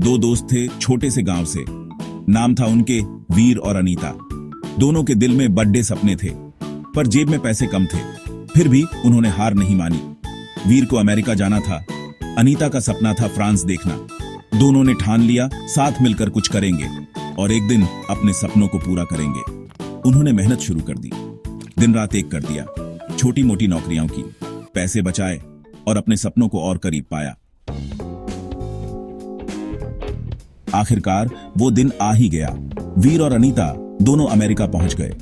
दो दोस्त थे छोटे से गांव से। नाम था उनके वीर और अनीता। दोनों के दिल में बड़े सपने थे, पर जेब में पैसे कम थे। फिर भी उन्होंने हार नहीं मानी। वीर को अमेरिका जाना था, अनीता का सपना था फ्रांस देखना। दोनों ने ठान लिया साथ मिलकर कुछ करेंगे और एक दिन अपने सपनों को पूरा करेंगे। उन्होंने मेहनत शुरू कर दी, दिन रात एक कर दिया, छोटी मोटी नौकरियां की, पैसे बचाए और अपने सपनों को और करीब पाया। आखिरकार वो दिन आ ही गया। वीर और अनीता दोनों अमेरिका पहुंच गए।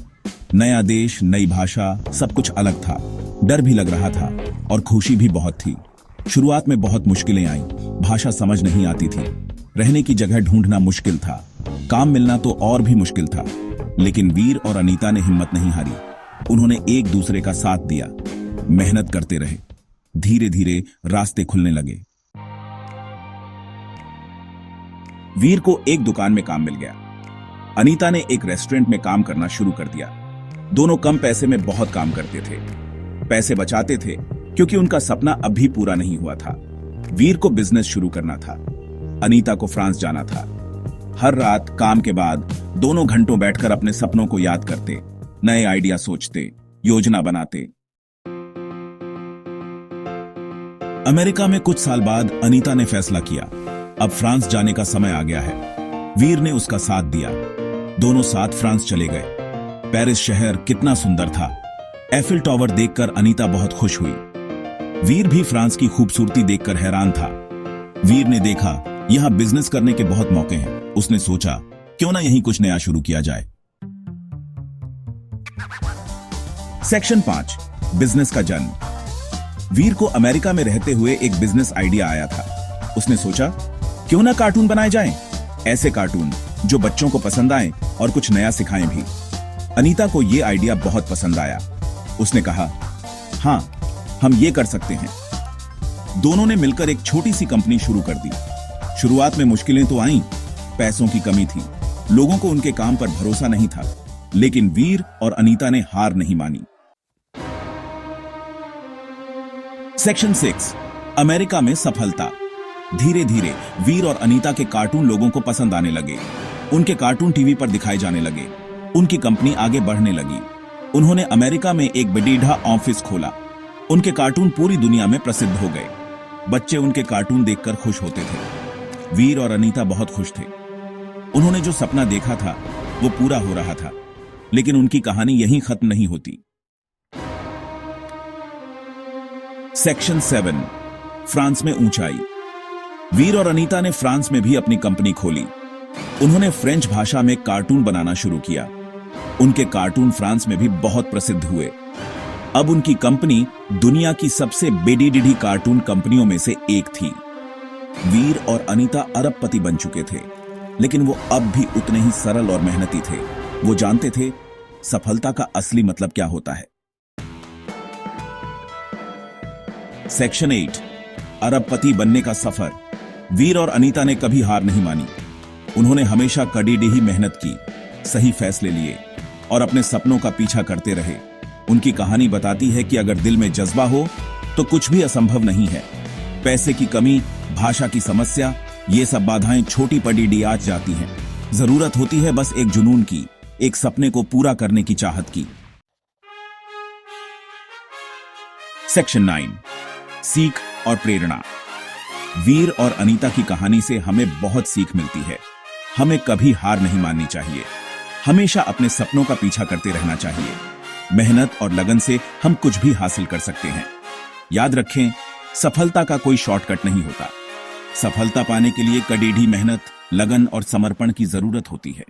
नया देश, नई भाषा, सब कुछ अलग था। डर भी लग रहा था और खुशी भी बहुत थी। शुरुआत में बहुत मुश्किलें आईं। भाषा समझ नहीं आती थी, रहने की जगह ढूंढना मुश्किल था, काम मिलना तो और भी मुश्किल था। लेकिन वीर और अनीता ने हिम्मत नहीं हारी। उन्होंने एक दूसरे का साथ दिया, मेहनत करते रहे। धीरे धीरे रास्ते खुलने लगे। वीर को एक दुकान में काम मिल गया। अनीता ने एक रेस्टोरेंट में काम करना शुरू कर दिया। दोनों कम पैसे में बहुत काम करते थे, पैसे बचाते थे क्योंकि उनका सपना अब भी पूरा नहीं हुआ था। वीर को बिजनेस शुरू करना था, अनीता को फ्रांस जाना था। हर रात काम के बाद दोनों घंटों बैठकर अपने सपनों को याद करते, नए आइडिया सोचते, योजना बनाते। अमेरिका में कुछ साल बाद अनीता ने फैसला किया, अब फ्रांस जाने का समय आ गया है। वीर ने उसका साथ दिया। दोनों साथ फ्रांस चले गए। पेरिस शहर कितना सुंदर था। एफिल टावर देखकर अनीता बहुत खुश हुई। वीर भी फ्रांस की खूबसूरती देखकर हैरान था। वीर ने देखा यहां बिजनेस करने के बहुत मौके हैं। उसने सोचा क्यों ना यहीं कुछ नया शुरू किया जाए। सेक्शन 5, बिजनेस का जन्म। वीर को अमेरिका में रहते हुए एक बिजनेस आइडिया आया था। उसने सोचा क्यों ना कार्टून बनाए जाएं, ऐसे कार्टून जो बच्चों को पसंद आए और कुछ नया सिखाएं भी। अनीता को यह आइडिया बहुत पसंद आया। उसने कहा, हां, हम ये कर सकते हैं। दोनों ने मिलकर एक छोटी सी कंपनी शुरू कर दी। शुरुआत में मुश्किलें तो आईं, पैसों की कमी थी, लोगों को उनके काम पर भरोसा नहीं था, लेकिन वीर और अनीता ने हार नहीं मानी। सेक्शन 6, अमेरिका में सफलता। धीरे धीरे वीर और अनीता के कार्टून लोगों को पसंद आने लगे। उनके कार्टून टीवी पर दिखाए जाने लगे। उनकी कंपनी आगे बढ़ने लगी। उन्होंने अमेरिका में एक बड़ा ऑफिस खोला। उनके कार्टून पूरी दुनिया में प्रसिद्ध हो गए। बच्चे उनके कार्टून देखकर खुश होते थे। वीर और अनीता बहुत खुश थे। उन्होंने जो सपना देखा था वो पूरा हो रहा था, लेकिन उनकी कहानी यहीं खत्म नहीं होती। सेक्शन 7, फ्रांस में ऊंचाई। वीर और अनीता ने फ्रांस में भी अपनी कंपनी खोली। उन्होंने फ्रेंच भाषा में कार्टून बनाना शुरू किया। उनके कार्टून फ्रांस में भी बहुत प्रसिद्ध हुए। अब उनकी कंपनी दुनिया की सबसे बड़ी कार्टून कंपनियों में से एक थी। वीर और अनीता अरबपति बन चुके थे, लेकिन वो अब भी उतने ही सरल और मेहनती थे। वो जानते थे सफलता का असली मतलब क्या होता है। सेक्शन 8, अरबपति बनने का सफर। वीर और अनीता ने कभी हार नहीं मानी। उन्होंने हमेशा कड़ी मेहनत की, सही फैसले लिए और अपने सपनों का पीछा करते रहे। उनकी कहानी बताती है कि अगर दिल में जज्बा हो तो कुछ भी असंभव नहीं है। पैसे की कमी, भाषा की समस्या, ये सब बाधाएं छोटी पड़ी आज जाती हैं। जरूरत होती है बस एक जुनून की, एक सपने को पूरा करने की चाहत की। सेक्शन 9, सीख और प्रेरणा। वीर और अनीता की कहानी से हमें बहुत सीख मिलती है। हमें कभी हार नहीं माननी चाहिए। हमेशा अपने सपनों का पीछा करते रहना चाहिए। मेहनत और लगन से हम कुछ भी हासिल कर सकते हैं। याद रखें, सफलता का कोई शॉर्टकट नहीं होता। सफलता पाने के लिए कड़ी मेहनत, लगन और समर्पण की जरूरत होती है।